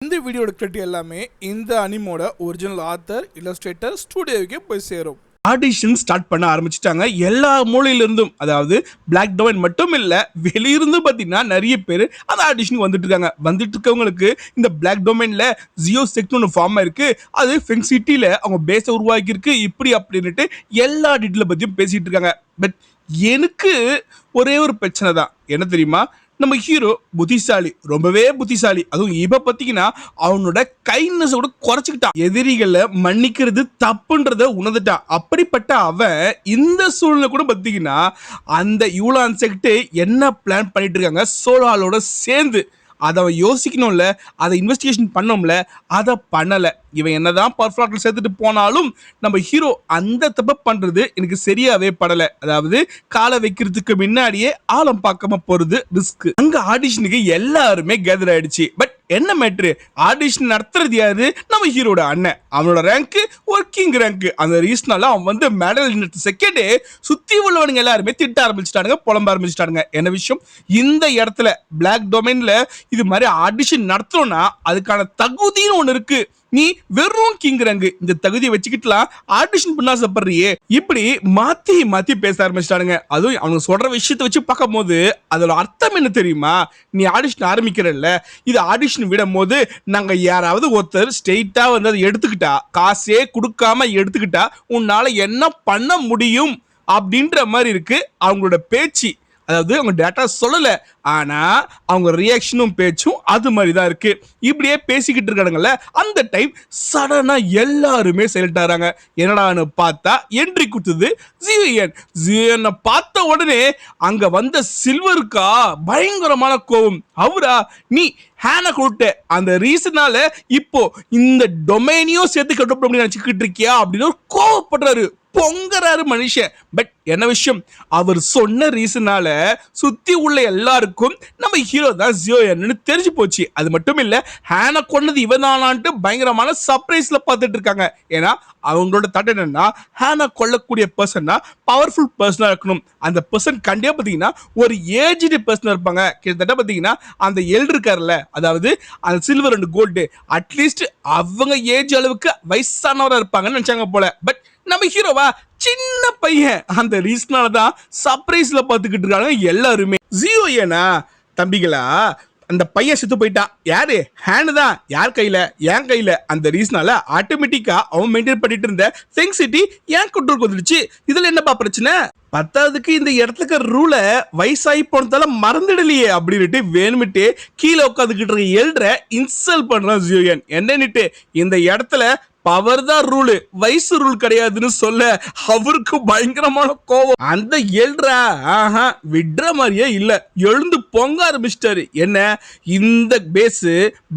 இந்த வீடியோட கிரெடிட் எல்லாமே இந்த அனிமோட ஒரிஜினல் ஆத்தர், இல்லஸ்ட்ரேட்டர், ஸ்டுடியோவுக்கே போய் சேரும். ஆடிஷன் ஸ்டார்ட் பண்ண ஆரம்பிச்சிட்டாங்க எல்லா மூலையிலிருந்தும். அதாவது பிளாக் டொமைன் மட்டும் இல்ல, வெளியிருந்து பார்த்தீங்கன்னா நிறைய பேர் அந்த ஆடிஷனுக்கு வந்துட்டு இருக்காங்க. வந்துட்டு இருக்கவங்களுக்கு இந்த பிளாக் டொமைன்ல ஜியோ செக்ட்னு ஒன்று ஃபார்ம் ஆயிருக்கு. அது ஃபெங் சிட்டியில் அவங்க பேஸை உருவாக்கி இருக்கு. இப்படி அப்படின்ட்டு எல்லா டீட்டெயிலை பற்றியும் பேசிட்டு இருக்காங்க. பட் எனக்கு ஒரே ஒரு பிரச்சனை தான். என்ன தெரியுமா? நம்ம ஹீரோ புத்திசாலி, ரொம்பவே புத்திசாலி. அதுவும் இப்ப பாத்தீங்கன்னா அவனோட கைண்ட்னஸ் கூட குறைச்சிக்கிட்டான். எதிரிகளை மன்னிக்கிறது தப்புன்றத உணர்ந்துட்டான். அப்படிப்பட்ட அவன் இந்த சூழ்நிலை கூட பாத்தீங்கன்னா அந்த யூலான் செக்ட் என்ன பிளான் பண்ணிட்டு இருக்காங்க சோலாலோட சேர்ந்து, அதை அவன் யோசிக்கணும்ல, அதை இன்வெஸ்டிகேஷன் பண்ணோம்ல, அதை பண்ணலை. இவன் என்னதான் பர்ஃபாக்டில் சேர்த்துட்டு போனாலும் நம்ம ஹீரோ அந்த தப்பை பண்றது எனக்கு சரியாவே படலை. அதாவது காலை வைக்கிறதுக்கு முன்னாடியே ஆழம் பார்க்காம போறது ரிஸ்க். அங்க ஆடிஷனுக்கு எல்லாருமே கேதர் ஆயிடுச்சு. பட் என்ன மேட்ரு, ஆடிஷன் நடத்துறது யாரு? நம்ம ஹீரோட அண்ணன். அவனோட ரேங்க் ஒர்க்கிங் ரேங்க். அந்த ரீசனால அவன் வந்து மெடல் செகண்டே சுத்தி உள்ளவனுங்க எல்லாருமே திட்ட ஆரம்பிச்சிட்டானுங்க, புலம்ப ஆரம்பிச்சிட்டானுங்க. என்ன விஷயம், இந்த இடத்துல பிளாக் டொமைன்ல இது மாதிரி ஆடிஷன் நடத்தணும்னா அதுக்கான தகுதின்னு ஒண்ணு இருக்கு. நீ வெறும் கிங் ரேங்க், இந்த தகுதியை வச்சுக்கிட்டுலாம் ஆடிஷன் பண்ண ஆசைப்படுறியே, இப்படி மாத்தி மாத்தி பேச ஆரம்பிச்சிட்டானுங்க. அதுவும் அவங்க சொல்ற விஷயத்தை வச்சு பார்க்கும் போது அதோட அர்த்தம் என்ன தெரியுமா? நீ ஆடிஷன் ஆரம்பிக்கிறல்ல, இது ஆடிஷன் விடும் போது நாங்க யாராவது ஒருத்தர் ஸ்ட்ரெயிட்டா வந்து அதை எடுத்துக்கிட்டா, காசே கொடுக்காம எடுத்துக்கிட்டா உன்னால என்ன பண்ண முடியும் அப்படின்ற மாதிரி இருக்கு அவங்களோட பேச்சு. அதாவது அவங்க டேட்டா சொல்லல, ஆனா அவங்க ரியாக்ஷனும் பேச்சும் அது மாதிரி தான் இருக்கு. இப்படியே பேசிக்கிட்டு இருக்கானுங்கல்ல, அந்த டைம் சடனா எல்லாருமே சைலண்ட் ஆறாங்க. என்னடான்னு பார்த்தா என்ட்ரி கொடுத்தது ஜியோயன். ஜியோயனை பார்த்த உடனே அங்க வந்த சில்வருக்கா பயங்கரமான கோபம். அவரா, நீ ஹேனை கொடுத்த அந்த ரீசனால இப்போ இந்த டொமைனையும் சேர்த்து கட்டுப்பட முடியும் நினைச்சுக்கிட்டு இருக்கியா அப்படின்னு கோவப்படுறாரு, பொங்கறாரு மனுஷன். பட் என்ன விஷயம், அவர் சொன்ன ரீசனால சுத்தி உள்ள எல்லாருக்கும் நம்ம ஹீரோ தான் ஜியோயன்னு தெரிஞ்சு போச்சு. அது மட்டும் இல்ல, ஹேனை கொன்னது இவன் தானான்ட்டு பயங்கரமான சர்ப்ரைஸ்ல பார்த்துட்டு இருக்காங்க. ஏன்னா அவங்களோட தட்டு என்னன்னா, ஹேனை கொல்லக்கூடிய பர்சன்னா பவர்ஃபுல் பர்சனா இருக்கணும். அந்த பர்சன் கண்டிப்பா பார்த்தீங்கன்னா ஒரு ஏஜ்டு பர்சனா இருப்பாங்க. கிட்டத்தட்ட பார்த்தீங்கன்னா அந்த எல் இருக்காருல்ல, அதாவது அந்த சில்வர் அண்ட் கோல்டு, அட்லீஸ்ட் அவங்க ஏஜ் அளவுக்கு வயசானவரா இருப்பாங்கன்னு நினைச்சாங்க போல. பட் நம்ம ஹீரோவா சின்ன பையன். அந்த ரீசனால தான் சர்ப்ரைஸ்ல பார்த்துக்கிட்டு இருக்காங்க எல்லாருமே. ஜியோயனா தம்பிகளா, அந்த பையன் செத்து போயிட்டான். யாரு? ஹேண்ட் தான். யார் கையில? என் கையில. அந்த ரீசனால ஆட்டோமேட்டிக்கா அவன் மெயின்டைன் பண்ணிட்டு இருந்த ஃபெங் சிட்டி என் கண்ட்ரோலுக்கு வந்துடுச்சு. இதுல என்னப்பா பிரச்சனை? பத்தாவதுக்கு இந்த இடத்துக்கு ரூல வயசாகி போனதால மறந்துடலையே அப்படின்ட்டு வேணுமிட்டு கீழே உட்காந்துக்கிட்டு இருக்க எல்ற இன்சல்ட் பண்றான் ஜியோயன். என்னன்னுட்டு இந்த இடத்துல பவர் தான் ரூல், வயசு ரூல் கிடையாதுன்னு சொல்ல அவருக்கு பயங்கரமான கோவம். அந்த எல்ரா விடுற மாதிரியே இல்ல, எழுந்து பொங்க ஆரம்பிச்சிட்டாரு. என்ன, இந்த பேஸ்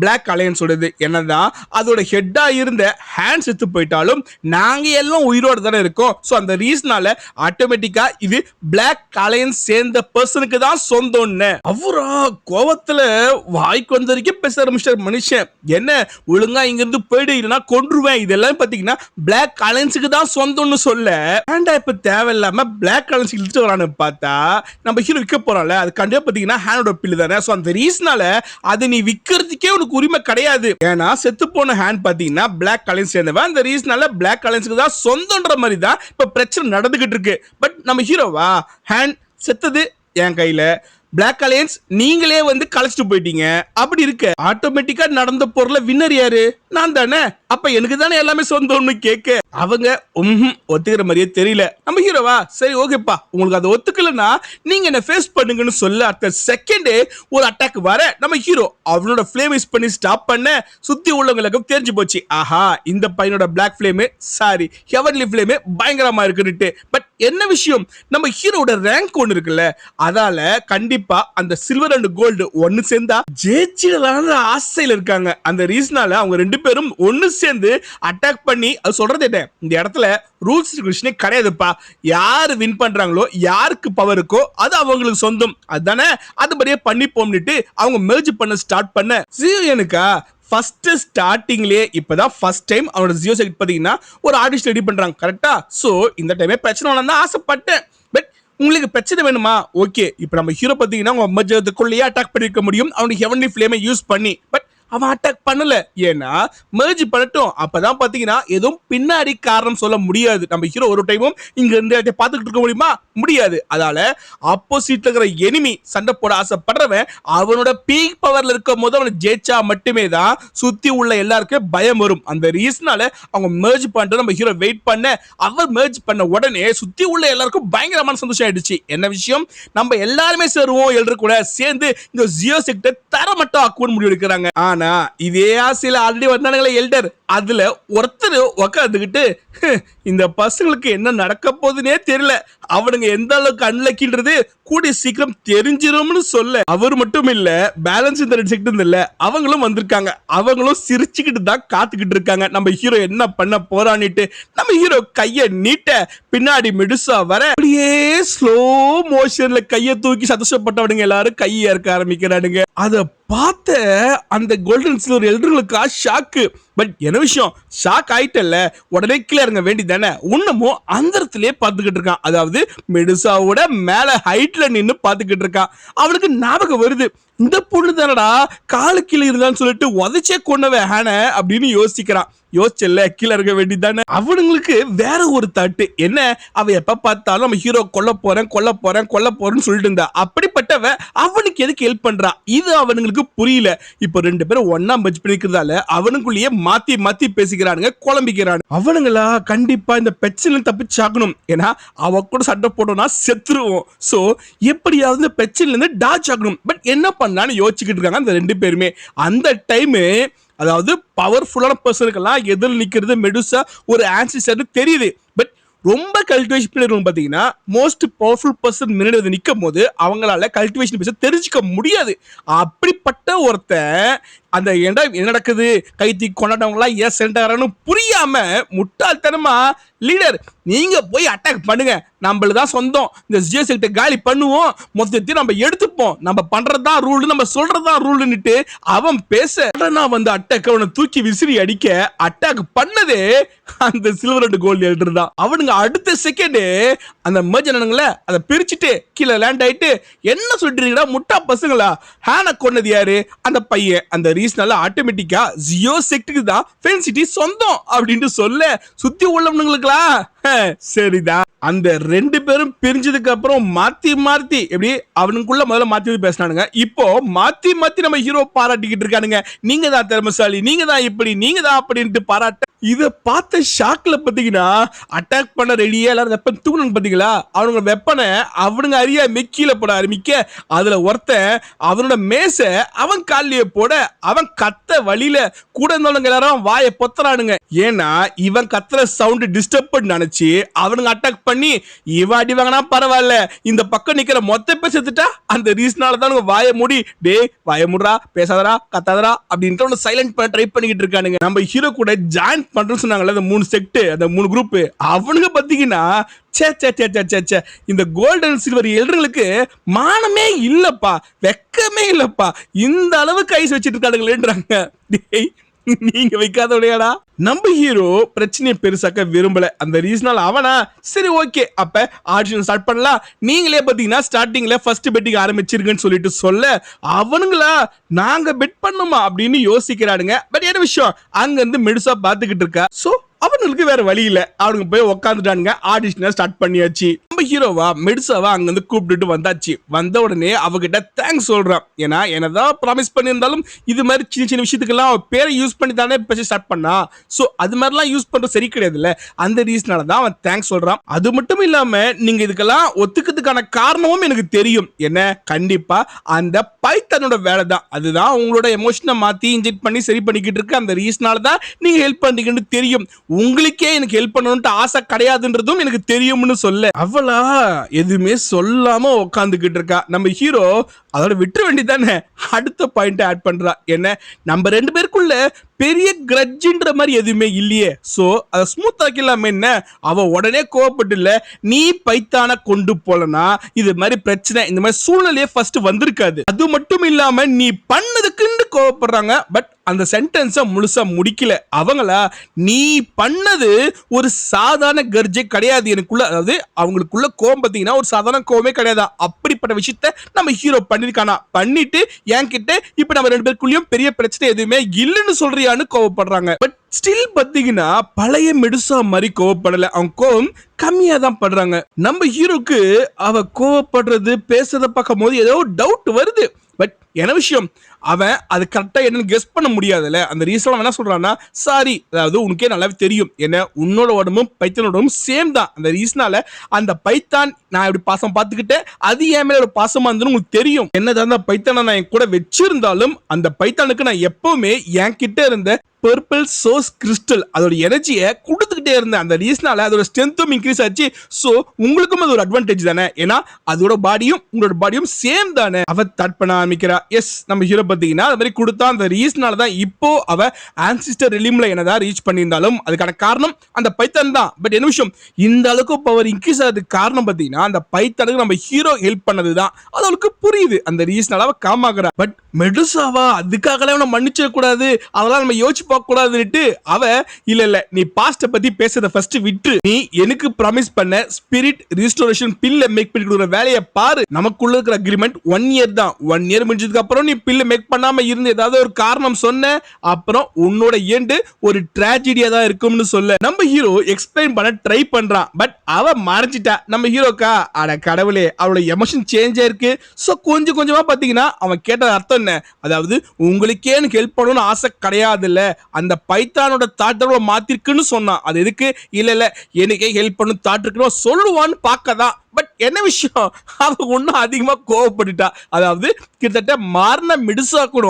பிளாக் அலையன்ஸோடது. என்னதான் அதோட ஹெட்டா இருந்த ஹேண்ட் செத்து போயிட்டாலும் நாங்க எல்லாம் உயிரோட தானே இருக்கோம். ஸோ அந்த ரீசனால ஆட்டோமேட்டிக்கா இது பிளாக் அலையன்ஸ் சேர்ந்த பர்சனுக்கு தான் சொந்தம்னு அவரா கோவத்துல வாய்க்கு வந்த வரைக்கும் பேச ஆரம்பிச்சிட்டாரு மனுஷன். என்ன, ஒழுங்கா இங்க இருந்து போயிடு, இல்லைன்னா கொன்றுவேன். இதெல்லாம் பாத்தீங்கன்னா பிளாக் அலையன்ஸுக்கு தான் சொந்தம்னு சொல்ல, ஹேண்டா இப்ப தேவையில்லாம பிளாக் அலையன்ஸ் இழுத்து வரான்னு பார்த்தா நம்ம ஹீரோ விற்க போறான்ல, அது கண்டிப்பா பாத்தீங்கன்னா ஹேண்டோட பில்லு தானே. சோ அந்த ரீசனால அதை நீ விற்கிறதுக்கே உனக்கு உரிமை கிடையாது. ஏன்னா செத்து போன ஹேண்ட் பாத்தீங்கன்னா பிளாக் அலையன்ஸ் சேர்ந்தவன். அந்த ரீசனால பிளாக் அலையன்ஸுக்கு தான் சொந்தம்ன்ற மாதிரி தான் இப்ப பிரச்சனை நடந்துகிட்டு இருக்கு. பட் நம்ம ஹீரோவா, ஹேண்ட் செத்தது என் கையில, பிளாக் அலையன்ஸ் நீங்களே வந்து கலைச்சிட்டு போயிட்டீங்க. அப்படி இருக்க ஆட்டோமேட்டிக்கா நடந்த பொருளை வின்னர் யாரு? நான் தானே. அப்ப எனக்கு தானே எல்லாமே சொந்தம்னு கேட்க அவங்க ஒத்துக்கிற மாதிரியே தெரியல. நம்ம ஹீரோவா, சரி ஓகேப்பா, உங்களுக்கு அதை ஒத்துக்கலன்னா நீங்க என்ன ஃபேஸ் பண்ணுங்கன்னு சொல்ல அடுத்த செகண்டே ஒரு அட்டாக் வர நம்ம ஹீரோ அவனோட ஃப்ளேம் யூஸ் பண்ணி ஸ்டாப் பண்ண சுத்தி உள்ளவங்களுக்கும் தெரிஞ்சு போச்சு. ஆஹா, இந்த பையனோட black flame, sorry heavenly flame பயங்கரமா இருக்குன்னுட்டு. பட் என்ன விஷயம், நம்ம ஹீரோட ரேங்க் ஒன்று இருக்குல்ல, அதால கண்டிப்பா அந்த சில்வர் அண்ட் கோல்டு ஒன்னு சேர்ந்தா ஜெயிச்சிடலான ஆசையில இருக்காங்க. அந்த ரீசனால அவங்க ரெண்டு பேரும் ஒன்னு சேர்ந்து அட்டாக் பண்ணி, அது சொல்றது என்ன, இந்த இடத்துல ரூல்ஸ் ரெகுலேஷனே கிடையாதுப்பா. யாரு வின் பண்றாங்களோ, யாருக்கு பவர் இருக்கோ அது அவங்களுக்கு சொந்தம். அதுதானே, அதுபடியே பண்ணி போம்னுட்டு அவங்க மெர்ஜ் பண்ண ஸ்டார்ட் பண்ண ஜியோயனுக்கா ஃபர்ஸ்ட் ஸ்டார்டிங்லயே இப்பதான் ஃபர்ஸ்ட் டைம் அவனோட ஜியோ செக்ட் பாத்தீங்கன்னா ஒரு ஆடிஷன் ரெடி பண்றாங்க. கரெக்டா? சோ இந்த டைமே பிரச்சனை வரலாம் தான் ஆசைப்பட்டேன். பட் உங்களுக்கு பிரச்சனை வேணுமா? ஓகே, இப்போ நம்ம ஹீரோ பாத்தீங்கன்னா உங்க மெர்ஜ்க்குள்ளேயே அட்டாக் பண்ணிருக்க முடியும் அவனுக்கு ஹெவன்லி ஃப்ளேமை யூஸ் பண்ணி. பட் அவன் அட்டாக் பண்ணல. ஏன்னா மெர்ஜ் பண்ணட்டும், அப்பதான் பாத்தீங்கன்னா எதுவும் பின்னாடி காரணம் சொல்ல முடியாது. நம்ம ஹீரோ ஒரு டைமும் இங்க இருந்து பாத்துக்கிட்டு இருக்க முடியுமா? முடியாது. அதால ஆப்போசிட்ல இருக்கிற எனிமி சண்டை போட ஆசைப்படுறவன் அவனோட பீக் பவர்ல இருக்கும் போது அவனை ஜெயிச்சா மட்டுமே தான் சுத்தி உள்ள எல்லாருக்கும் பயம் வரும். அந்த ரீசனால அவங்க மெர்ஜ் பண்ணிட்டு நம்ம ஹீரோ வெயிட் பண்ண, அவர் மெர்ஜ் பண்ண உடனே சுத்தி உள்ள எல்லாருக்கும் பயங்கரமான சந்தோஷம் ஆயிடுச்சு. என்ன விஷயம்? நம்ம எல்லாருமே சேருவோம் எல்டர் கூட சேர்ந்து இந்த ஜியோ செக்டர் தர மட்டும் ஆக்குவோம் முடிவு எடுக்கிறாங்க. ஆனா இதே ஆசையில ஆல்ரெடி வந்தானுங்களே எல்டர், அதுல ஒருத்தர் உக்காந்துக்கிட்டு இந்த பசங்களுக்கு என்ன நடக்க போகுதுன்னே தெரியல, அவனுங்க எந்த அளவுக்கு அன்லக்கின்றது கூடிய சீக்கிரம் தெரிஞ்சிரும்னு சொல்ல, அவர் மட்டும் இல்ல பேலன்ஸ் இந்த ரெண்டு செக்டர் இல்ல அவங்களும் வந்திருக்காங்க. அவங்களும் சிரிச்சுக்கிட்டு தான் காத்துக்கிட்டு இருக்காங்க நம்ம ஹீரோ என்ன பண்ண போறான்னுட்டு. நம்ம ஹீரோ கைய நீட்ட பின்னாடி மெடுசா வர அப்படியே ஸ்லோ மோஷன்ல கைய தூக்கி சந்தோஷப்பட்டவனுங்க எல்லாரும் கைய இறக்க ஆரம்பிக்கிறானுங்க. அத பார்த்த அந்த கோல்டன் சில்வர் எல்டர்களுக்கா ஷாக்கு. பட் என்ன விஷயம், ஷாக் ஆயிட்டல்ல, உடனே கீழே இறங்க வேண்டி தானே. இன்னமும் அந்த இடத்துலயே பார்த்துக்கிட்டு இருக்கான். அதாவது மெடுசாவோட மேல ஹைட்ல நின்னு பார்த்துக்கிட்டு இருக்கான். அவனுக்கு ஞாபகம் வருது, இந்த பொண்ணு தானடா காலு கீழே இருந்தான்னு சொல்லிட்டு உதச்சே கொண்டவன் ஹான அப்படின்னு யோசிக்கிறான். யோசிச்சல கீழே இருக்க வேண்டியதானே. அவனுங்களுக்கு வேற ஒரு தாட்டு என்ன, அவ எப்ப பார்த்தாலும் நம்ம ஹீரோ கொல்ல போறேன்னு சொல்லிட்டு இருந்தா. அப்படிப்பட்டவ அவனுக்கு எதுக்கு ஹெல்ப் பண்றா, இது அவனுங்களுக்கு புரியல. இப்போ ரெண்டு பேரும் ஒன்னா மச் பண்ணிக்கிறதால அவனுக்குள்ளேயே மாத்தி மாத்தி பேசிக்கிறானுங்க, குழம்பிக்கிறானு. அவனுங்களா கண்டிப்பா இந்த பிரச்சனை தப்பிச்சாகணும். ஏன்னா அவ கூட சண்டை போட்டோம்னா செத்துருவோம். சோ எப்படியாவது இந்த பிரச்சனைல இருந்து டாச் ஆகணும். பட் என்ன பண்ணான்னு யோசிச்சுக்கிட்டு இருக்காங்க அந்த ரெண்டு பேருமே. அந்த டைம் அதாவது பவர்ஃபுல்லான பர்சனுக்கெல்லாம் எதில் நிக்கிறது மெடுசா ஒரு ஆன்சர் தெரியுது. பட் ரொம்ப கல்டிவேஷன் பண்ணிருக்கோம் பாத்தீங்கன்னா, மோஸ்ட் பவர்ஃபுல் பர்சன் முன்னாடி வந்து நிற்கும் போது அவங்களால கல்டிவேஷன் பேச தெரிஞ்சுக்க முடியாது. அப்படிப்பட்ட ஒருத்தன் அந்த என்ன நடக்குது கை தூக்கி கொண்டாட்டவங்களாம் ஏன் சென்டாரன்னு புரியாம முட்டாள்தனமா, லீடர் நீங்க போய் அட்டாக் பண்ணுங்க, நம்மளதான் சொந்தம், இந்த ஜியோ செக்டர் காலி பண்ணுவோம், மொத்தத்தையும் நம்ம எடுத்துப்போம், நம்ம பண்றதுதான் ரூல், நம்ம சொல்றதுதான் ரூல்னுட்டு அவன் பேச வந்து அட்டாக் அவனை தூக்கி விசிறி அடிக்க அட்டாக் பண்ணதே அந்த சில்வர் அண்ட் கோல்டு எல்டர் தான். அவனுங்க அடுத்த செகண்ட் அந்த மர்ஜனங்கள அதை பிரிச்சுட்டு கீழே லேண்ட் ஆயிட்டு, என்ன சொல்றீங்களா முட்டா பசங்களா, ஹான கொன்னது யாரு, அந்த பையன். அந்த ரீசனால ஆட்டோமேட்டிக்கா ஜியோ செக்டருக்கு தான் ஃபென்சிட்டி சொந்தம் அப்படின்னு சொல்ல சுத்தி உள்ளவனுங்களுக்கா சரிதான். அந்த ரெண்டு பேரும் பிரிஞ்சதுக்கு அப்புறம் மாத்தி மாத்தி எப்படி அவனுக்குள்ள முதல்ல மாத்தி பேசினானுங்க. இப்போ மாத்தி மாத்தி நம்ம ஹீரோ பாராட்டிக்கிட்டு இருக்கானுங்க. நீங்க தான் திறமைசாலி, நீங்க தான் இப்படி, நீங்க தான் அப்படின்ட்டு பாராட்ட. இத பார்த்த ஷாக்ல பாத்தீங்கன்னா அட்டாக் பண்ண ரெடியா எல்லாரும் வெப்பன் தூக்கணும் பாத்தீங்களா. அவனுங்க வெப்பனை அவனுங்க அறியா மெக்கியில போட ஆரம்பிக்க, அதுல ஒருத்தன் அவனோட மேச அவன் காலிலேயே போட, அவன் கத்த வழியில கூட இருந்தவனுங்க எல்லாரும் வாயை பொத்தறானுங்க. ஏன்னா இவன் கத்துற சவுண்ட் டிஸ்டர்ப் பண்ணி நினைச்சு அவனுங்க அட்டாக் பண்ணி இவன் அடி வாங்கினா பரவாயில்ல, இந்த பக்கம் நிக்கிற மொத்த பேர் செத்துட்டா அந்த ரீசனால தான் வாயை மூடி டே வாயை மூடுறா, பேசாதரா, கத்தாதரா அப்படின்ட்டு சைலண்ட் பண்ண ட்ரை பண்ணிக்கிட்டு இருக்கானுங்க. நம்ம ஹீரோ கூட ஜாயின் பண்றோம்னு சொன்னாங்கல்ல அந்த 3 செக்ட், அந்த 3 குரூப், அவனுங்க பாத்தீங்கன்னா இந்த கோல்டன் சில்வர் எல்டர்களுக்கு மானமே இல்லப்பா, வெக்கமே இல்லப்பா, இந்த அளவுக்கு ஐஸ் வச்சிட்டு இருக்கானுங்களேன்றாங்க. நீங்க வைக்காத உடையாடா. நம்ம ஹீரோ பிரச்சனையை பெருசாக்க விரும்பல. அந்த ரீசனால அவனா சரி ஓகே அப்ப ஆடிஷன் ஸ்டார்ட் பண்ணலாம், நீங்களே பாத்தீங்கன்னா ஸ்டார்டிங்ல ஃபர்ஸ்ட் பெட்டிங் ஆரம்பிச்சிருக்கேன்னு சொல்லிட்டு சொல்ல, அவனுங்களா நாங்க பெட் பண்ணுமா அப்படின்னு யோசிக்கிறானுங்க. பட் என்ன விஷயம், அங்க இருந்து மெடுசா பாத்துக்கிட்டு இருக்கா. சோ அவனுக்கு வேற வழி இல்ல, அவனுக்கு போய் உட்காந்துட்டானுங்க. ஆடிஷனை ஸ்டார்ட் பண்ணியாச்சு. நம்ம ஹீரோவா மெடுசாவா அங்க இருந்து கூப்பிட்டுட்டு வந்தாச்சு. வந்த உடனே அவகிட்ட தேங்க்ஸ் சொல்றான். ஏன்னா என்னதான் ப்ராமிஸ் பண்ணியிருந்தாலும் இது மாதிரி சின்ன சின்ன விஷயத்துக்கெல்லாம் பேரை யூஸ் பண்ணி தானே பேச ஸ்டார்ட் பண்ணா. சோ அது மாதிரிலாம் யூஸ் பண்றது சரி கிடையாதுல்ல, அந்த ரீசனால தான் அவன் தேங்க்ஸ் சொல்றான். அது மட்டும் இல்லாம நீங்க இதுக்கெல்லாம் ஒத்துக்கிறதுக்கான காரணமும் எனக்கு தெரியும். என்ன, கண்டிப்பா அந்த பைத்தனோட வேலை தான், அதுதான் உங்களோட எமோஷனை மாத்தி இன்ஜெக்ட் பண்ணி சரி பண்ணிக்கிட்டு இருக்கு. அந்த ரீசனால தான் நீங்க ஹெல்ப் பண்றீங்கன்னு தெரியும், உங்களுக்கே எனக்கு ஹெல்ப் பண்ணணும்னு ஆசை கிடையாதுன்றதும் எனக்கு தெரியும்னு சொல்ல, அவளா எதுவுமே சொல்லாம உட்காந்துக்கிட்டு இருக்கா. நம்ம ஹீரோ அதோட விட்டுற வேண்டியதானே அடுத்த பாயிண்ட் ஆட் பண்றா. என்ன, நம்ம ரெண்டு பேருக்குள்ள பெரிய கிரட்ஜின்ற மாதிரி எதுவுமே இல்லையே. சோ அதை ஸ்மூத் ஆக்கிடலாமே என்ன. அவ உடனே கோவப்பட்டு இல்ல நீ பைத்தான கொண்டு போலனா இது மாதிரி பிரச்சனை இந்த மாதிரி சூழ்நிலையே ஃபர்ஸ்ட் வந்திருக்காது. அது மட்டும் இல்லாம நீ பண்ணதுக்குன்னு கோவப்படுறாங்க. பட் அந்த சென்டென்ஸை முழுசா முடிக்கல அவங்களா. நீ பண்ணது ஒரு சாதாரண கர்ஜே கிடையாது எனக்குள்ள. அதாவது அவங்களுக்குள்ள கோவம் பார்த்தீங்கன்னா ஒரு சாதாரண கோவமே கிடையாது. அப்படிப்பட்ட விஷயத்த நம்ம ஹீரோ பண்ணிருக்கானா. பண்ணிட்டு என்கிட்ட இப்ப நம்ம ரெண்டு பேருக்குள்ளயும் பெரிய பிரச்சனை எதுவுமே இல்லைன்னு சொல்றியான்னு கோவப்படுறாங்க. பட் ஸ்டில் பாத்தீங்கன்னா பழைய மெடுசா மாதிரி கோவப்படல. அவங்க கோவம் கம்மியா தான் படுறாங்க. நம்ம ஹீரோக்கு அவ கோவப்படுறது பேசுறத பார்க்கும் போது ஏதோ டவுட் வருது. பட் என்ன விஷயம் அவன் அது கரெக்டா என்னன்னு கெஸ் பண்ண முடியாதுல்ல. அந்த ரீசன் என்ன சொல்றான்னா சாரி, அதாவது உனக்கே நல்லாவே தெரியும் என்ன உன்னோட உடம்பும் பைத்தானோட உடம்பும் சேம் தான். அந்த ரீசனால அந்த பைத்தான் நான் எப்படி பாசம் பார்த்துக்கிட்டேன் அது என் மேல ஒரு பாசமா இருந்ததுன்னு உங்களுக்கு தெரியும். என்னதான் அந்த பைத்தானை நான் என் கூட வச்சிருந்தாலும் அந்த பைத்தானுக்கு நான் எப்பவுமே என் கிட்ட இருந்த பர்பிள் சோர்ஸ் கிறிஸ்டல் அதோட எனர்ஜியை கொடுத்துக்கிட்டே இருந்தேன். அந்த ரீசனால அதோட ஸ்ட்ரென்த்தும் இன்க்ரீஸ் ஆச்சு. சோ உங்களுக்கும் அது ஒரு அட்வான்டேஜ் தானே. ஏன்னா அதோட பாடியும் உங்களோட பாடியும் சேம் தானே. அவ தட் பண்ண ஆரம்பிக்கிறா. எஸ் நம்ம ஹீரோ பாத்தீங்கன்னா அது மாதிரி கொடுத்தா. அந்த ரீசனால தான் இப்போ அவ ஆன்சிஸ்டர் ரிலிம்ல என்னதான் ரீச் பண்ணியிருந்தாலும் அதுக்கான காரணம் அந்த பைத்தான் தான். பட் என்ன விஷயம் இந்த அளவுக்கு பவர் இன்க்ரீஸ் ஆகிறதுக்கு காரணம் பாத்தீங்கன்னா அந்த பைத்தானுக்கு நம்ம ஹீரோ ஹெல்ப் பண்ணது தான். அது அவளுக்கு புரியுது. அந்த ரீசனால அவ காமாக்குறா. பட் மெடுசாவா அதுக்காகலாம் அவனை மன்னிச்சிட கூடாது அதெல்லாம் நம்ம யோசிச்சு பார்க்க கூடாதுன்னுட்டு அவ இல்ல நீ பாஸ்ட பத்தி பேசுறத ஃபர்ஸ்ட் விட்டு நீ எனக்கு ப்ராமிஸ் பண்ண ஸ்பிரிட் ரிஸ்டோரேஷன் பில்ல மேக் பண்ணி கொடுக்குற வேலையை பாரு. நமக்குள்ள இருக்கிற அக்ரிமெண்ட் 1 இயர் தான். 1 இயர் முடிஞ்சதுக்கு அப்புறம் நீ பில்ல மேக் பண்ணாம இருந்து ஏதாவது ஒரு காரணம் சொன்ன அப்புறம் உன்னோட எண்டு ஒரு ட்ராஜடியா தான் இருக்கும்னு சொல்ல நம்ம ஹீரோ எக்ஸ்பிளைன் பண்ண ட்ரை பண்றான். பட் அவ மறைஞ்சிட்டா. நம்ம ஹீரோக்கா அட கடவுளே அவளோட எமோஷன் சேஞ்ச் ஆயிருக்கு. சோ கொஞ்சம் கொஞ்சமா பாத்தீங்கன்னா அவன் கேட்ட அர்த்தம் என்ன, அதாவது உங்களுக்கே எனக்கு ஹெல்ப் பண்ணணும்னு ஆசை கிடையாது இல்ல அந்த பைத்தானோட தாட்டோட மாத்திருக்குன்னு சொன்னான். அது எதுக்கு இல்ல எனக்கே ஹெல்ப் பண்ணணும் தாட் இருக்குன்னு சொல்லுவான்னு பார்க்கதான். பட் என்ன விஷயம் அவ ஒன்னும் அதிகமா கோவப்பட்டுட்டா. அதாவது கிட்டத்தட்ட மாறின மிடுசா கூட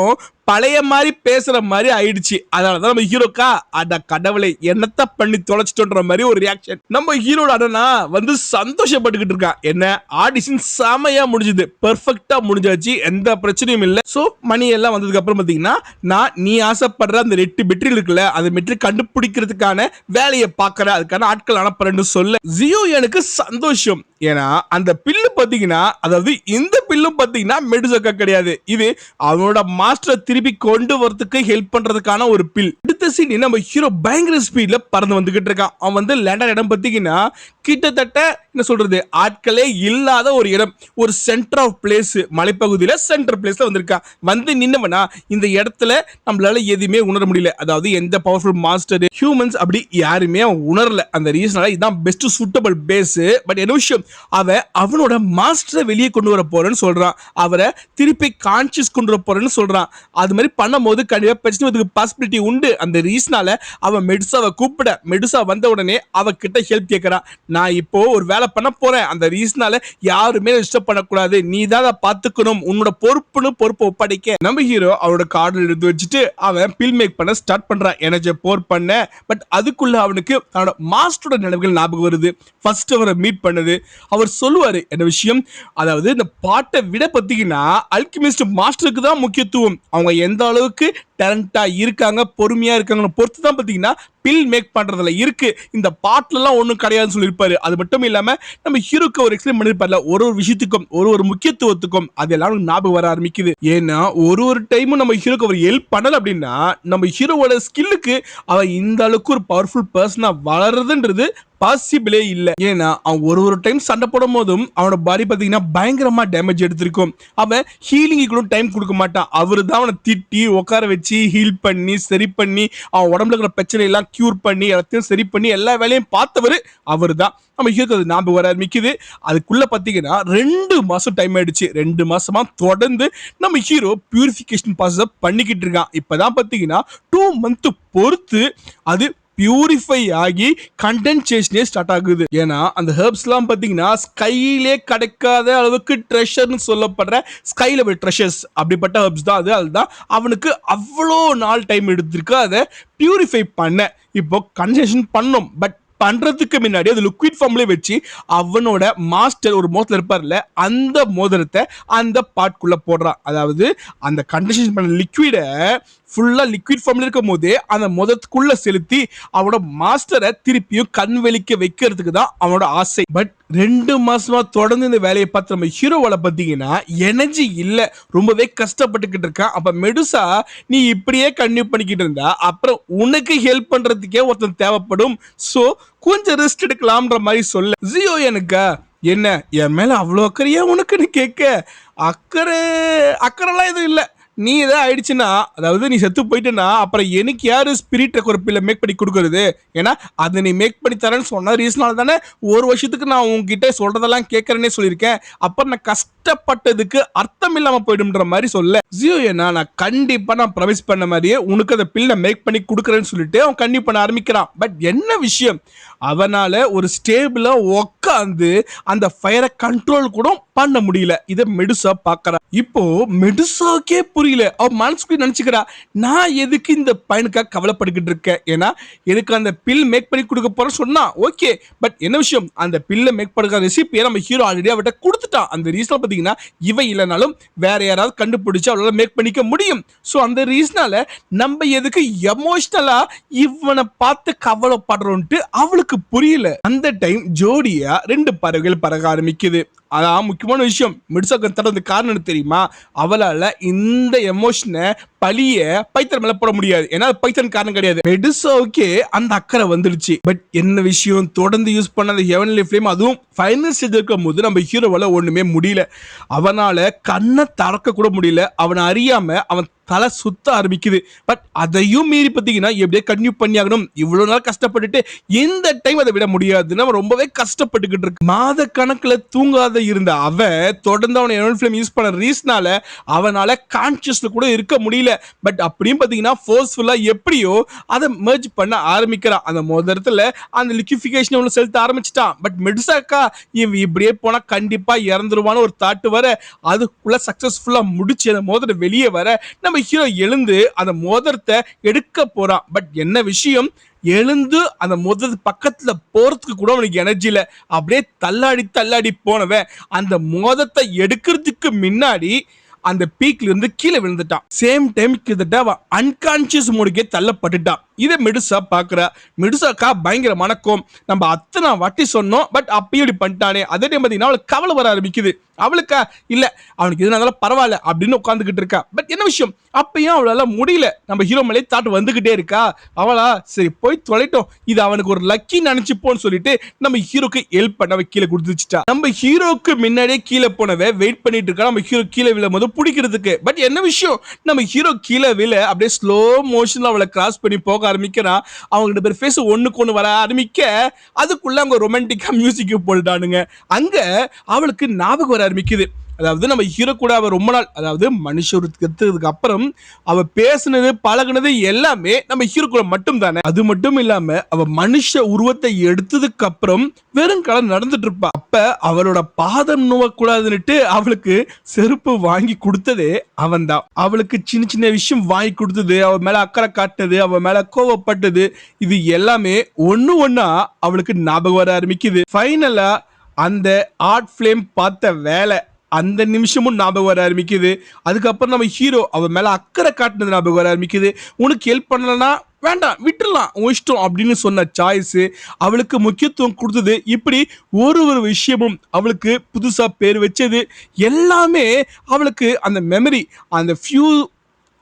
பழைய மாதிரி பேசுற மாதிரி ஆயிடுச்சு. அதனாலதான் நம்ம ஹீரோக்கா அட கடவுளை என்னத்த பண்ணி தொலைச்சிட்டோன்ற மாதிரி ஒரு ரியாக்ஷன். நம்ம ஹீரோட அண்ணனா வந்து சந்தோஷப்பட்டுக்கிட்டு இருக்கா. என்ன ஆடிஷன் செமையா முடிஞ்சது, பெர்ஃபெக்ட்டா முடிஞ்சாச்சு, எந்த பிரச்சனையும் இல்ல. சோ மணி எல்லாம் வந்ததுக்கு அப்புறம் பாத்தீங்கன்னா நான் நீ ஆசைப்படுற அந்த 8 மெட்ரில் இருக்குல்ல அந்த மெட்ரில் கண்டுபிடிக்கிறதுக்கான வேலையை பாக்குற அதுக்கான ஆட்கள் அனுப்புறேன்னு சொல்ல ஜியோ எனக்கு சந்தோஷம். ஏன்னா அந்த பில்லு பாத்தீங்கன்னா அதாவது இந்த பில்லும் பாத்தீங்கன்னா மெடுசக்கா கிடையாது. இது அவனோட மாஸ்டரை திருப்பி கொண்டு வரதுக்கு ஹெல்ப் பண்றதுக்கான ஒரு பில். அடுத்த சீன் நம்ம ஹீரோ பயங்கர ஸ்பீட்ல பறந்து வந்துகிட்டு இருக்கான். அவன் வந்து லேண்டர் இடம் பாத்தீங்கன்னா கிட்டத்தட்ட என்ன சொல்றது ஆட்களே இல்லாத ஒரு இடம், ஒரு சென்டர் ஆஃப் பிளேஸ், மலைப்பகுதியில சென்டர் பிளேஸ்ல வந்திருக்கான். வந்து நின்னவனா இந்த இடத்துல நம்மளால எதுவுமே உணர முடியல. அதாவது எந்த பவர்ஃபுல் மாஸ்டர் ஹியூமன்ஸ் அப்படி யாருமே உணரல. அந்த ரீசனால இதான் பெஸ்ட் சூட்டபிள் பேஸ். பட் என்ன விஷயம் அவனோட மாஸ்டரை வெளியே கொண்டு வர போறேன்னு சொல்றான். அவரை திருப்பி கான்சியஸ் கொண்டு வர போறேன்னு சொல்றான். அது மாதிரி பண்ணும்போது கண்டிப்பா பிரச்சனை பாசிபிலிட்டி உண்டு. அந்த ரீசனால அவன் மெடுசாவை கூப்பிட மெடுசா வந்த உடனே அவ கிட்ட ஹெல்ப் கேட்கறான். நான் இப்போ ஒரு வேலை பண்ண போறேன். அந்த ரீசனால யாருமே டிஸ்டர்ப் பண்ணக்கூடாது, நீ தான் அதை பார்த்துக்கணும், உன்னோட பொறுப்பை ஒப்படைக்க நம்ம ஹீரோ அவரோட கார்டில் எடுத்து வச்சுட்டு அவன் பில் மேக் பண்ண ஸ்டார்ட் பண்றான். எனர்ஜி போர் பண்ண. பட் அதுக்குள்ள அவனுக்கு அவனோட மாஸ்டரோட நினைவுகள் ஞாபகம் வருது. ஃபர்ஸ்ட் அவரை மீட் பண்ணது அவர் சொல்லுவாரு என்ன விஷயம், அதாவது இந்த பாட்டை விட பார்த்தீங்கன்னா அல்கெமிஸ்ட் மாஸ்டருக்கு தான் முக்கியத்துவம். அவங்க எந்த அளவுக்கு டேலண்டா இருக்காங்க பொறுமையா இருக்காங்கன்னு பொறுத்து தான் பார்த்தீங்கன்னா பில் மேக் பண்றதுல இருக்கு. இந்த பாட்டுல எல்லாம் ஒண்ணும் கிடையாதுன்னு சொல்லியிருப்பாரு. அது மட்டும் இல்லாம நம்ம ஹீரோக்கு ஒரு எக்ஸ்பிளைன் பண்ணிருப்பார்ல ஒரு விஷயத்துக்கும் ஒரு முக்கியத்துவத்துக்கும் அதெல்லாம் ஞாபகம் வர ஆரம்பிக்குது. ஏன்னா ஒரு டைமும் நம்ம ஹீரோக்கு அவர் ஹெல்ப் பண்ணல அப்படின்னா நம்ம ஹீரோவோட ஸ்கில்லுக்கு அவன் இந்த அளவுக்கு ஒரு பவர்ஃபுல் பர்சனா வளருதுன்றது பாசிபிளே இல்ல. ஏன்னா அவன் ஒரு டைம் சண்டை போடும் போதும் அவனோட பாடி பாத்தீங்கன்னா பயங்கரமா டேமேஜ் எடுத்திருக்கும். அவன் ஹீலிங்க்கு கூட டைம் கொடுக்க மாட்டான். அவரு தான் அவனை திட்டி உட்கார வச்சு ஹீல் பண்ணி சரி பண்ணி அவன் உடம்புல இருக்கிற பிரச்சனை எல்லாம் கியூர் பண்ணி எல்லாத்தையும் சரி பண்ணி எல்லா வேலையும் பார்த்தவரு அவரு தான். நம்ம ஹீரோக்கு அது ஞாபகம் வர ஆரம்பிக்குது. அதுக்குள்ள பாத்தீங்கன்னா 2 மாசம் டைம் ஆயிடுச்சு. 2 மாசமா தொடர்ந்து நம்ம ஹீரோ பியூரிஃபிகேஷன் ப்ராசஸ் பண்ணிக்கிட்டு இருக்கான். இப்பதான் பாத்தீங்கன்னா 2 மந்த் பொறுத்து அது பியூரிஃபை ஆகி கண்டென்சேஷனே ஸ்டார்ட் ஆகுது. ஏன்னா அந்த ஹெர்ப்ஸ்லாம் பாத்தீங்கன்னா ஸ்கையிலே கிடைக்காத அளவுக்கு ட்ரெஷர்னு சொல்லப்படுற ஸ்கை லெவல் ட்ரெஷர்ஸ் அப்படிப்பட்ட ஹெர்ப்ஸ் தான் அது. அதுதான் அவனுக்கு அவ்வளோ நாள் டைம் எடுத்திருக்கு அதை பியூரிஃபை பண்ண. இப்போ கண்டென்சேஷன் பண்ணோம். பட் பண்றதுக்கு முன்னாடி அது லிக்விட் ஃபார்ம்ல வச்சு அவனோட மாஸ்டர் ஒரு மோதிரம் இருப்பார்ல அந்த மோதிரத்தை அந்த பாட்குள்ள போடுறான். அதாவது அந்த கண்டென்சேஷன் பண்ண லிக்விட ஃபுல்லா லிக்விட் ஃபார்ம்ல இருக்கும் போதே அந்த முதத்துக்குள்ள செலுத்தி அவனோட மாஸ்டரை திருப்பியும் கண் வெளிக்க வைக்கிறதுக்கு தான் அவனோட ஆசை. பட் 2 மாசமா தொடர்ந்து இந்த வேலையை பார்த்து நம்ம ஹீரோவால பாத்தீங்கன்னா எனர்ஜி இல்ல, ரொம்பவே கஷ்டப்பட்டுக்கிட்டு இருக்கான். அப்ப மெடுசா நீ இப்படியே கன்டினியூ பண்ணிக்கிட்டு இருந்தா அப்புறம் உனக்கு ஹெல்ப் பண்றதுக்கே ஒருத்தன் தேவைப்படும், சோ கொஞ்சம் ரெஸ்ட் எடுக்கலாம்ன்ற மாதிரி சொல்ல. ஜியோ எனக்கா என்ன என் மேல அவ்வளோ அக்கறையா உனக்குன்னு கேட்க, அக்கறைலாம் எதுவும் இல்லை, நீ ஏதாவது ஆயிடுச்சுன்னா, அதாவது நீ செத்து போயிட்டேன்னா அப்புறம் எனக்கு யாரு ஸ்பிரிட் ரெக்கவர் மேக் பண்ணி கொடுக்கறது? ஏன்னா அது நீ மேக் பண்ணி தரேன்னு சொன்ன ரீசனால தானே 1 வருஷத்துக்கு நான் உங்ககிட்ட சொல்றதெல்லாம் கேட்கறேன்னே சொல்லியிருக்கேன். அப்புறம் நான் கஷ்டப்பட்டதுக்கு அர்த்தம் இல்லாம போயிடும்ன்ற மாதிரி சொல்ல. ஜியோ ஏன்னா நான் கண்டிப்பா நான் ப்ராமிஸ் பண்ண மாதிரியே உனக்கு அந்த பில்லை மேக் பண்ணி கொடுக்குறேன்னு சொல்லிட்டு அவன் கண்டிப்பா பண்ண ஆரம்பிக்கிறான். பட் என்ன விஷயம், அவனால ஒரு ஸ்டேபிளா உட்காந்து அந்த ஃபயரை கண்ட்ரோல் கூட பண்ண முடியல. இதை மெடுசா பாக்குறா. இப்போ மெடுசாக்கே புரியல. அவ மனசுக்குள்ள நினைச்சுக்கிறா, நான் எதுக்கு இந்த பையனுக்காக கவலைப்பட்டுக்கிட்டு இருக்கேன்? ஏன்னா எனக்கு அந்த பில் மேக் பண்ணி கொடுக்க போறேன்னு சொன்னா ஓகே, பட் என்ன விஷயம், அந்த பில்லை மேக் பண்ணுற ரெசிபியை நம்ம ஹீரோ ஆல்ரெடி அவட்ட கொடுத்துட்டான். அந்த ரீசன் பாத்தீங்கன்னா இவ இல்லைனாலும் வேற யாராவது கண்டுபிடிச்சு அவளால மேக் பண்ணிக்க முடியும். ஸோ அந்த ரீசனால நம்ம எதுக்கு எமோஷனலா இவனை பார்த்து கவலைப்படுறோன்ட்டு அவளுக்கு புரியல. அந்த டைம் ஜோடியா 2 பறவைகள் பறக்க ஆரம்பிக்குது. அதான் முக்கியமான விஷயம், மெடுசாக்கு தரது காரணம் தெரியுமா, அவளால இந்த எமோஷனை பழிய பைத்தன் மேல போட முடியாது. ஏன்னா பைத்தன் காரணம் கிடையாது. மெடுசாவுக்கே அந்த அக்கறை வந்துடுச்சு. பட் என்ன விஷயம், தொடர்ந்து யூஸ் பண்ண அந்த ஹெவன்லி ஃப்ளேம் அதுவும் ஃபைனல் ஸ்டேஜ் இருக்கும் போது நம்ம ஹீரோவால ஒண்ணுமே முடியல. அவனால கண்ணை திறக்க கூட முடியல. அவனை அறியாம அவன் தலை சுத்த ஆரம்பிக்குது. பட் அதையும் மீறி பார்த்தீங்கன்னா எப்படியே கன்டினியூ பண்ணி ஆகணும். இவ்வளவு நாள் கஷ்டப்பட்டுட்டு இந்த டைம் அதை விட முடியாதுன்னு அவன் ரொம்பவே கஷ்டப்பட்டுக்கிட்டு இருக்கு. மாத கணக்குல தூங்காத இருந்த அவன் தொடர்ந்து அவனை ஹெவன்லி ஃப்ளேம் யூஸ் பண்ண ரீஸ்னால அவனால கான்சியஸ்ல கூட இருக்க முடியல. பட் அப்படியும் பார்த்தீங்கன்னா ஃபோர்ஸ்ஃபுல்லா எப்படியோ அதை மெர்ஜ் பண்ண ஆரம்பிக்கிறான். அந்த முதல்ல அந்த லிக்விஃபிகேஷன் அவனை செலுத்த ஆரம்பிச்சிட்டான். பட் மெடுசாக்கா இவன் இப்படியே போனா கண்டிப்பா இறந்துருவான்னு ஒரு தாட்டு வர அதுக்குள்ள சக்சஸ்ஃபுல்லா முடிச்சு அந்த மோதிர வெளியே வர நம்ம ஹீரோ எழுந்து அந்த மோதிரத்தை எடுக்க போறான். பட் என்ன விஷயம், எழுந்து அந்த முதல் பக்கத்துல போறதுக்கு கூட அவனுக்கு எனர்ஜி இல்ல. அப்படியே தள்ளாடி போனவன் அந்த மோதத்தை எடுக்கிறதுக்கு முன்னாடி அந்த பீக்ல இருந்து கீழே விழுந்துட்டான். சேம் டைம் கிட்டத்தட்ட அவன் அன்கான்சியஸ் மோடுக்கே தள்ளப்பட்டுட்டான். இதை மெடுசா பாக்குறா. மெடுசாக்கா பயங்கரமான கோம், நம்ம அத்தனை வாட்டி சொன்னோம் பட் அப்பயும் இப்படி பண்ணிட்டானே. அதே டைம் பார்த்தீங்கன்னா அவளுக்கு கவலை வர ஆரம்பிக்குது. அவளுக்கா இல்ல அவனுக்கு எதுனாலும் பரவாயில்ல அப்படின்னு உட்காந்துக்கிட்டு இருக்கா. பட் என்ன விஷயம், அப்பயும் அவளால முடியல. நம்ம ஹீரோ மேலே தாட்டு வந்துகிட்டே இருக்கா. அவளா சரி போய் தொலைட்டோம், இது அவனுக்கு ஒரு லக்கி நினைச்சுப்போன்னு சொல்லிட்டு நம்ம ஹீரோக்கு ஹெல்ப் பண்ண கீழே கொடுத்துச்சுட்டா. நம்ம ஹீரோக்கு முன்னாடியே கீழே போனவ வெயிட் பண்ணிட்டு இருக்கா நம்ம ஹீரோ கீழே விழும் போது பிடிக்கிறதுக்கு. பட் என்ன விஷயம், நம்ம ஹீரோ கீழே விழ அப்படியே ஸ்லோ மோஷன்ல அவளை கிராஸ் பண்ணி போக ஆரம்பிக்கிறான். அவங்க 2 பேர் ஃபேஸ் ஒண்ணுக்கு ஒண்ணு வர ஆரம்பிக்க அதுக்குள்ள அவங்க ரொமான்டிக்கா மியூசிக் போட்டுட்டானுங்க. அங்க அவளுக்கு ஞாபகம் வர ஆரம்பிக்குது. அதாவது நம்ம ஹீரோ கூட அவ ரொம்ப நாள், அதாவது மனுஷத்துக்கு அப்புறம் அவ பேசுனது பழகுனது எல்லாமே நம்ம ஹீரோ கூட மட்டும் தானே. அது மட்டும் இல்லாம அவ மனுஷ உருவத்தை எடுத்ததுக்கு அப்புறம் வெறும் காலம் நடந்துட்டு இருப்பா. அப்ப அவளோட பாதம் நோவக்கூடாதுன்னுட்டு அவளுக்கு செருப்பு வாங்கி கொடுத்ததே அவன் தான். அவளுக்கு சின்ன சின்ன விஷயம் வாங்கி கொடுத்தது, அவ மேல அக்கறை காட்டினது, அவ மேல கோவப்பட்டது, இது எல்லாமே ஒண்ணா அவளுக்கு ஞாபகம் வர ஆரம்பிக்குது. ஃபைனலா அந்த ஆர்ட் ஃபிளேம் பார்த்த வேலை அந்த நிமிஷமும் ஞாபகம் வர ஆரம்பிக்குது. அதுக்கப்புறம் நம்ம ஹீரோ அவ மேல அக்கறை காட்டினது ஞாபகம் வர ஆரம்பிக்குது. உனக்கு ஹெல்ப் பண்ணலன்னா வேண்டாம் விட்டுடலாம் உன் இஷ்டம் அப்படின்னு சொன்ன சாய்ஸ் அவளுக்கு முக்கியத்துவம் கொடுத்தது. இப்படி ஒரு விஷயமும் அவளுக்கு புதுசா பேர் வச்சது எல்லாமே அவளுக்கு அந்த மெமரி, அந்த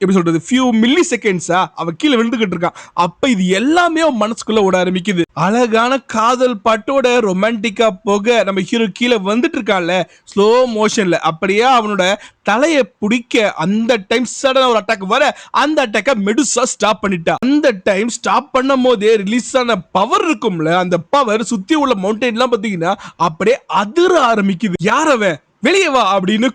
எப்படி சொல்றது ஃபியூ மில்லி செகண்ட்ஸா அவ கீழே விழுந்துகிட்டு இருக்கான். அப்ப இது எல்லாமே அவன் மனசுக்குள்ள ஓட ஆரம்பிக்குது. அழகான காதல் பாட்டோட ரொமான்டிக்கா போக நம்ம ஹீரோ கீழே வந்துட்டு இருக்கான்ல ஸ்லோ மோஷன்ல, அப்படியே அவனோட தலையை பிடிக்க அந்த டைம் சடனா ஒரு அட்டாக் வர அந்த அட்டாக்க மெடுசா ஸ்டாப் பண்ணிட்டா. அந்த டைம் ஸ்டாப் பண்ணும் போதே ரிலீஸ் ஆன பவர் இருக்கும்ல, அந்த பவர் சுத்தி உள்ள மவுண்டைன் எல்லாம் பாத்தீங்கன்னா அப்படியே அதிர ஆரம்பிக்குது. யாரவன் வெளியே வா அப்படின்னு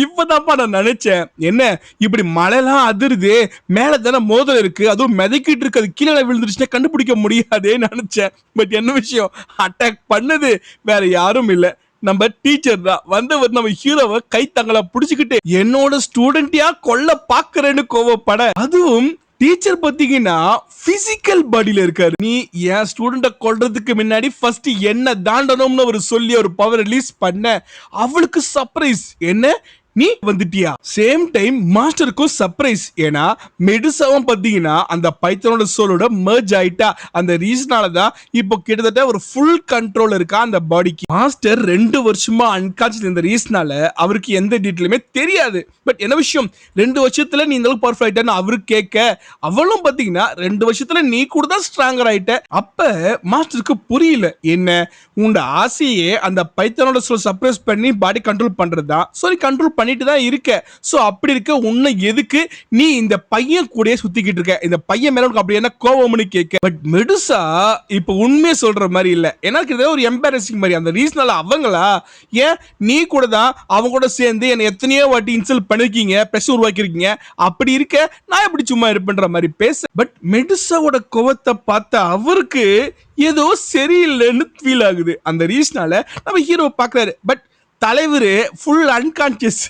இப்பதான்ப்பா நான் நினைச்சேன், என்ன இப்படி மழைலாம் அதிருது, மேல தானே மோதல் இருக்கு, அதுவும் மிதக்கிட்டு இருக்கு, அது கீழே விழுந்துருச்சுன்னா கண்டுபிடிக்க முடியாதே நினைச்சேன். பட் என்ன விஷயம், அட்டாக் பண்ணது வேற யாரும் இல்ல, நம்ம டீச்சர் தான். வந்தவர் நம்ம ஹீரோவை கை தங்களை புடிச்சுக்கிட்டு என்னோட ஸ்டூடெண்ட்டியா கொல்ல பாக்குறேன்னு கோவப்பட, அதுவும் டீச்சர் பாத்தீங்கன்னா பிசிக்கல் பாடியில இருக்காரு. நீ என் ஸ்டூடெண்ட கொல்றதுக்கு முன்னாடி ஃபர்ஸ்ட் என்ன தாண்டணும்னு அவர் சொல்லி ஒரு பவர் ரிலீஸ் பண்ண அவளுக்கு சர்ப்ரைஸ், என்ன நீ வந்துட்டியா? சேம் டைம் மாஸ்டருக்கும் சர்ப்ரைஸ். ஏன்னா மெடுசாவும் பாத்தீங்கன்னா அந்த பைத்தனோட சோலோட மெர்ஜ் ஆயிட்டா. அந்த ரீசனால தான் இப்போ கிட்டத்தட்ட ஒரு ஃபுல் கண்ட்ரோல் இருக்கா அந்த பாடிக்கு. மாஸ்டர் 2 வருஷமா அன்கான்ஷியஸ் இந்த ரீசனால அவருக்கு எந்த டீட்டெயிலுமே தெரியாது. பட் என்ன விஷயம், 2 வருஷத்துல நீ இந்த அளவுக்கு பர்ஃபெக்ட் ஆயிட்டன்னு அவரு கேட்க, அவளும் பாத்தீங்கன்னா 2 வருஷத்துல நீ கூட தான் ஸ்ட்ராங்கர் ஆயிட்ட. அப்ப மாஸ்டருக்கு புரியல, என்ன உன்னோட ஆசையே அந்த பைத்தனோட சோல் சர்ப்ரைஸ் பண்ணி பாடி கண்ட்ரோல் பண்றது தான். சோ நீ கண்ட்ரோல் பண்ணிட்டு தான் இருக்க. சோ அப்படி இருக்க உன்னை எதுக்கு நீ இந்த பையன் கூடயே சுத்திக்கிட்டு இருக்க, இந்த பையன் மேல உனக்கு அப்படி என்ன கோவம்னு கேட்க. பட் மெடுசா இப்ப உண்மையை சொல்ற மாதிரி இல்ல. எனக்கு இது ஒரு எம்பாரசிங் மாதிரி. அந்த ரீசனால அவங்களா, ஏன் நீ கூட தான் அவங்க கூட சேர்ந்து என்ன எத்தனையோ வாட்டி இன்சல்ட் பண்ணிருக்கீங்க, பிரஷர் உருவாக்கிருக்கீங்க, அப்படி இருக்க நான் எப்படி சும்மா இருப்பேன்ற மாதிரி பேச. பட் மெடுசாவோட கோவத்தை பார்த்த அவருக்கு ஏதோ சரியில்லைன்னு ஃபீல் ஆகுது. அந்த ரீசனால நம்ம ஹீரோ பாக்குறாரு. பட் தலைவர் ஃபுல் அன்கான்சியஸ்,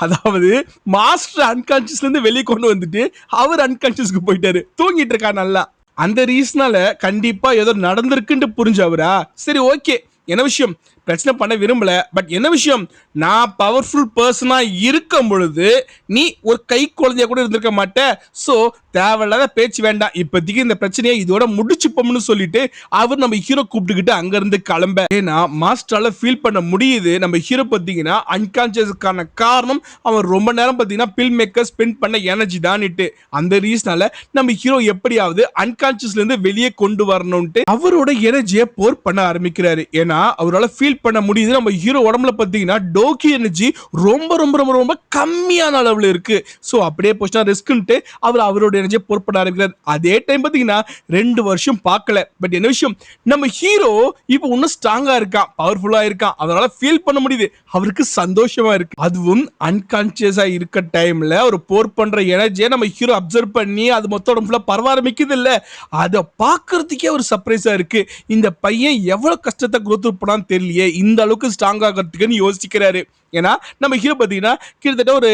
அதாவது மாஸ்டர் அன்கான்சியஸ்ல இருந்து வெளியே கொண்டு வந்துட்டு அவர் அன்கான்சியஸ்க்கு போயிட்டாரு, தூங்கிட்டு இருக்கா நல்லா. அந்த ரீசனால கண்டிப்பா ஏதோ நடந்திருக்குன்னு புரிஞ்சவரா, சரி ஓகே என்ன விஷயம் பிரச்சனை பண்ண விரும்பல. பட் என்ன விஷயம், நான் பவர்ஃபுல் பர்சனா இருக்கும் பொழுது நீ ஒரு கை குழந்தைய கூட இருந்திருக்க மாட்டே. சோ தேவையில்லாத பேச்சு வேண்டாம், இப்போதைக்கு இந்த பிரச்சனையை இதோட முடிச்சுப்போம்னு சொல்லிட்டு அவர் நம்ம ஹீரோ கூப்பிட்டுக்கிட்டு அங்க இருந்து கிளம்ப. ஏன்னா மாஸ்டரால ஃபீல் பண்ண முடியுது நம்ம ஹீரோ பாத்தீங்கன்னா அன்கான்சியஸ்க்கான காரணம் அவன் ரொம்ப நேரம் பாத்தீங்கன்னா பில் மேக்கர் ஸ்பெண்ட் பண்ண எனர்ஜி தான்ட்டு. அந்த ரீசனால நம்ம ஹீரோ எப்படியாவது அன்கான்சியஸ்ல இருந்து வெளியே கொண்டு வரணும்ட்டு அவரோட எனர்ஜியை போர் பண்ண ஆரம்பிக்கிறாரு. ஏன்னா அவரால் ஃபீல் பண்ண முடியுது நம்ம ஹீரோ உடம்புல பாத்தீங்கன்னா டோக்கி எனர்ஜி ரொம்ப ரொம்ப ரொம்ப ரொம்ப கம்மியான அளவுல இருக்கு. சோ அப்படியே போச்சுனா ரிஸ்க்ன்ட்டு அவர் அவரோட எனர்ஜியை போர் பண்ண ஆரம்பிக்கிறார். அதே டைம் பாத்தீங்கன்னா 2 வருஷம் பார்க்கல. பட் என்ன விஷயம், நம்ம ஹீரோ இப்போ இன்னும் ஸ்ட்ராங்கா இருக்கான், பவர்ஃபுல்லா இருக்கான், அதனால ஃபீல் பண்ண முடியுது, அவருக்கு சந்தோஷமா இருக்கு. அதுவும் அன்கான்சியஸா இருக்க டைம்ல ஒரு போர் பண்ற எனர்ஜியை நம்ம ஹீரோ அப்சர்வ் பண்ணி அது மொத்தம் உடம்புல பரவ ஆரம்பிக்குது இல்ல, அதை பார்க்கறதுக்கே ஒரு சர்ப்ரைஸா இருக்கு. இந்த பையன் எவ்வளவு கஷ்டத்தை குரோத் பண்ணான்னு தெரியலையே, இந்த அளவுக்கு ஸ்ட்ராங் ஆகிறதுக்குன்னு யோசிக்கிறாரு. ஏன்னா நம்ம ஹீரோ பாத்தீங்கன்னா கிட்டத்தட்ட ஒரு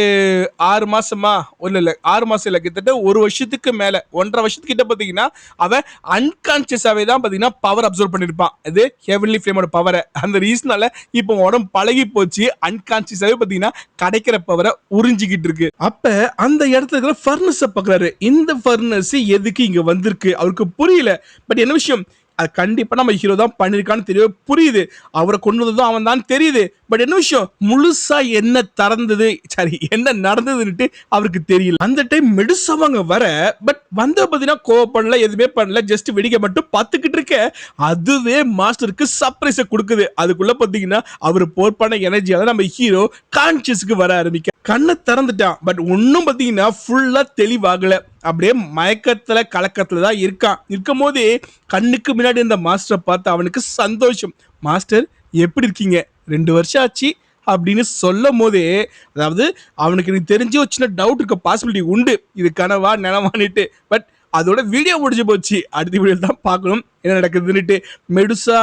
6 மாசமா இல்ல 6 மாசம் இல்ல, கிட்டத்தட்ட 1 வருஷத்துக்கு மேல 1.5 வருஷத்துக்கிட்ட பாத்தீங்கன்னா அவன் அன்கான்சியஸாவே தான் பாத்தீங்கன்னா பவர் அப்சர்வ் பண்ணிருப்பான், இது ஹெவன்லி ஃப்ளேமோட பவரை. அந்த ரீசனால இப்போ உடம்பு பழகி போச்சு, அன்கான்சியஸாவே பாத்தீங்கன்னா கிடைக்கிற பவரை உறிஞ்சிக்கிட்டு இருக்கு. அப்ப அந்த இடத்துல இருக்கிற ஃபர்னஸை பாக்குறாரு. இந்த ஃபர்னஸ் எதுக்கு இங்க வந்திருக்கு அவருக்கு புரியல. பட் என்ன விஷயம், அது கண்டிப்பா நம்ம ஹீரோ தான் பண்ணிருக்கான்னு தெரியவே புரியுது, அவரை கொண்டு வந்ததும் அவன் தான் தெரியுது. பட் என்ன விஷயம், முழுசா என்ன திறந்தது சரி என்ன நடந்ததுன்னு அவருக்கு தெரியல. அந்த டைம் மெடுசாவங்க வர, பட் வந்த பாத்தீங்கன்னா கோவப்படல, எதுவுமே பண்ணல, ஜஸ்ட் வெடிக்க மட்டும் பார்த்துக்கிட்டு இருக்க. அதுவே மாஸ்டருக்கு சர்ப்ரைஸை கொடுக்குது. அதுக்குள்ள பாத்தீங்கன்னா அவர் போர் பண்ண எனர்ஜியால நம்ம ஹீரோ கான்சியஸ்க்கு வர ஆரம்பிக்க. கண்ணை திறந்துட்டான், பட் ஒன்னும் பாத்தீங்கன்னா ஃபுல்லா தெளிவாகல, அப்படியே மயக்கத்துல கலக்கத்துல தான் இருக்கான். இருக்கும் போதே கண்ணுக்கு முன்னாடி இந்த மாஸ்டரை பார்த்து அவனுக்கு சந்தோஷம். மாஸ்டர் எப்படி இருக்கீங்க, 2 வருஷம் ஆச்சு அப்படின்னு சொல்லும் போதே, அதாவது அவனுக்கு எனக்கு தெரிஞ்சு ஒரு சின்ன டவுட் இருக்க பாசிபிலிட்டி உண்டு, இது கனவா நினைவான்னுட்டு. பட் அதோட வீடியோ முடிஞ்சு போச்சு, அடுத்த வீடியோ தான் பார்க்கணும் என்ன நடக்குதுன்னுட்டு. மெடுசா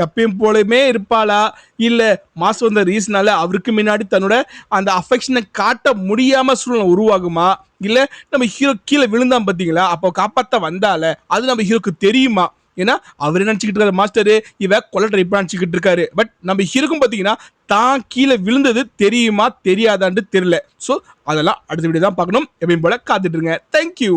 எப்பயும் போலமே இருப்பாளா, இல்ல மாஸ்டர் வந்த ரீசனால அவருக்கு முன்னாடி தன்னோட அந்த அஃபெக்ஷனை காட்ட முடியாம சூழ்நிலை உருவாகுமா, இல்ல நம்ம ஹீரோ கீழே விழுந்தான் பாத்தீங்களா அப்போ காப்பாத்த வந்தால அது நம்ம ஹீரோக்கு தெரியுமா. ஏன்னா அவர் நினைச்சுக்கிட்டு இருக்காரு மாஸ்டர் இவ கொலை ட்ரை நினைச்சுக்கிட்டு இருக்காரு. பட் நம்ம ஹீரோக்கும் பாத்தீங்கன்னா தான் கீழே விழுந்தது தெரியுமா தெரியாதான்னு தெரியல. சோ அதெல்லாம் அடுத்த வீடியோ தான் பார்க்கணும், எப்பயும் போல காத்துட்டு இருங்க. தேங்க்யூ.